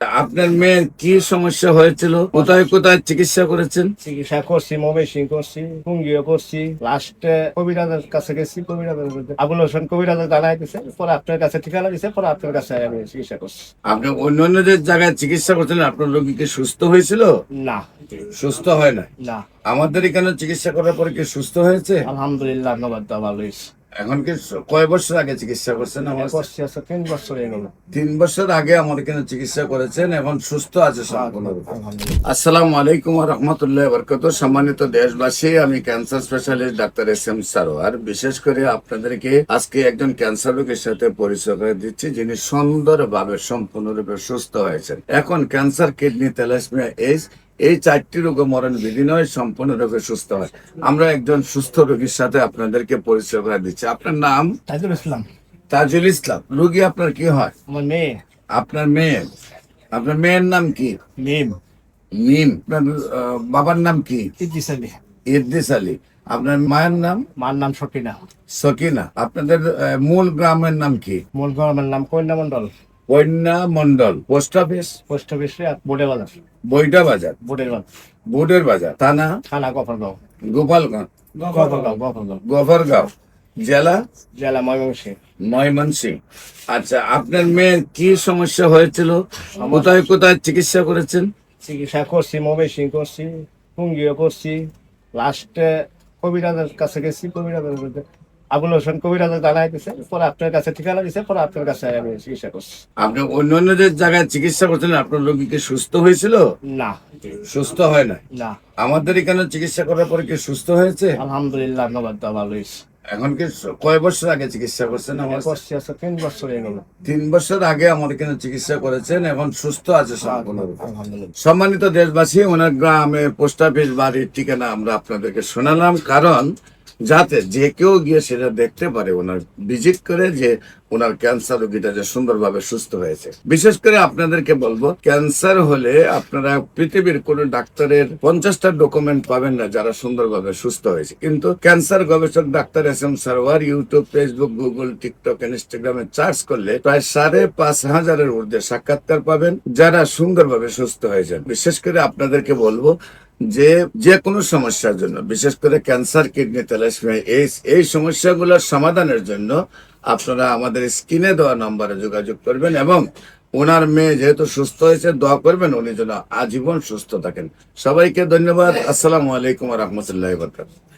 আপনার মেয়ের কি সমস্যা হয়েছিল, কোথায় কোথায় চিকিৎসা করেছেন? চিকিৎসা করছি, ময়মনসিং করছি, টুঙ্গিও করছি, লাস্টে কবিরাজের কাছে গেছি। কবিরাজের আবুল হোসেন কবিরাজ জানাই দিছে, পরে আপনার কাছে ঠিকানা দিছে, পরে আপনার কাছে আমি চিকিৎসা করছি। আপনি অন্যান্যদের জায়গায় চিকিৎসা করছিলেন, আপনার রোগী কি সুস্থ হয়েছিল? না, সুস্থ হয় না। না, আমাদের এখানে চিকিৎসা করার পরে কি সুস্থ হয়েছে? আলহামদুলিল্লাহ, ধন্যবাদ, ভালো হয়েছে। এখন কি কয় বছর আগে চিকিৎসা করছেন? আমার করছি আছে 3 বছর হয়ে গেল। 3 বছর আগে আমার এখানে চিকিৎসা করেছেন, এখন সুস্থ আছে সম্পূর্ণরূপে। আলহামদুলিল্লাহ। আসসালামু আলাইকুম ওয়া রাহমাতুল্লাহি ওয়া বারাকাতুহু। সম্মানিত দেশবাসী, আমি cancer specialist doctor SM Sarwar. বিশেষ করে আপনাদেরকে আজকে একজন ক্যান্সার রোগীর সাথে পরিচয় করে দিচ্ছি, যিনি সুন্দরভাবে সম্পূর্ণরূপে সুস্থ হয়েছেন। এখন ক্যান্সার, কিডনি, থ্যালাসেমিয়া, এইডস এই 4টি রোগে মরণ বিধি নয়, সম্পূর্ণরূপে সুস্থ হয়। আমরা একজন সুস্থ রোগীর সাথে আপনাদেরকে পরিচয় করে দিচ্ছি। আপনার নাম? তাজুল ইসলাম। তাজুল ইসলাম। রোগী আপনার কি হয়? আমার মেয়ে। আপনার মেয়ে? আপনার মেয়ের নাম কি? মিম। মিম। আপনার বাবার নাম কি? ইদ্রিস আলী। ইদ্রিস আলী। আপনার মায়ের নাম? মার নাম সকিনা। সকিনা। আপনাদের মূল গ্রামের নাম কি? মূল গ্রামের নাম কন্যা মন্ডল। কন্যা মন্ডল। Post office? পোস্ট অফিসে বোর্ডের বাজার। বইটা বাজার? বোর্ডের বাজার। বোর্ডের বাজার। থানা? থানা গফরগাঁও। গোপালগঞ্জ? গফরগাঁও। গফরগাঁও। জেলা? জেলা ময়মনসিং। ময়মনসিংহ। আচ্ছা, আপনার মেয়ের কি সমস্যা হয়েছিল, কোথায় কোথায় চিকিৎসা করেছেন? চিকিৎসা করছি, ময়মনসিং করছি, টুঙ্গিও করছি, লাস্টে কবিরাজের কাছে গেছি। কবিরাজের আবুল হোসেন কবিরাজ জানাই দিছে, পরে আপনার কাছে ঠিকানা দিছে, পরে আপনার কাছে আমি চিকিৎসা করছি। আপনি অন্যান্যদের জায়গায় চিকিৎসা করছিলেন, আপনার রোগী কি সুস্থ হয়েছিল? না, সুস্থ হয় না। না, আমাদের এখানে চিকিৎসা করার পরে কি সুস্থ হয়েছে? আলহামদুলিল্লাহ, ধন্যবাদ, ভালো হয়েছে। এখন কি কয় বছর আগে চিকিৎসা করছেন? আমার করছি আছে 3 বছর হয়ে গেল। 3 বছর আগে আমার এখানে চিকিৎসা করেছেন, এখন সুস্থ আছে সম্পূর্ণরূপে। আলহামদুলিল্লাহ। সম্মানিত দেশবাসী, ওনার গ্রামে পোস্ট অফিস, বাড়ির ঠিকানা আমরা আপনাদেরকে শোনালাম, কারণ যাতে যে কেউ গিয়ে সেটা দেখতে পারে, ওনার ভিজিট করে, যে ওনার ক্যান্সার রোগীটা যে সুন্দরভাবে সুস্থ হয়েছে। বিশেষ করে আপনাদেরকে বলবো, ক্যান্সার হলে আপনারা পৃথিবীর কোন ডাক্তারের 50টা ডকুমেন্ট পাবেন না যারা সুন্দরভাবে সুস্থ হয়েছে, কিন্তু ক্যান্সার গবেষক doctor SM Sarwar YouTube, Facebook, Google, TikTok, ইনস্টাগ্রামে সার্চ করলে প্রায় 5,500-এর ঊর্ধ্বে সাক্ষাৎকার পাবেন যারা সুন্দরভাবে সুস্থ হয়েছেন। বিশেষ করে আপনাদেরকে বলবো যে যে কোনো সমস্যার জন্য, বিশেষ করে ক্যান্সার, কিডনি, থ্যালাসেমিয়া, এইডস এই সমস্যাগুলোর সমাধানের জন্য আপনারা আমাদের স্ক্রিনে দেওয়া নম্বরে যোগাযোগ করবেন, এবং ওনার মেয়ে যেহেতু সুস্থ হয়েছে, দোয়া করবেন উনি যেন আজীবন সুস্থ থাকেন। সবাইকে ধন্যবাদ। আসসালামু আলাইকুম ওয়া রাহমাতুল্লাহি ওয়া বারাকাতুহু।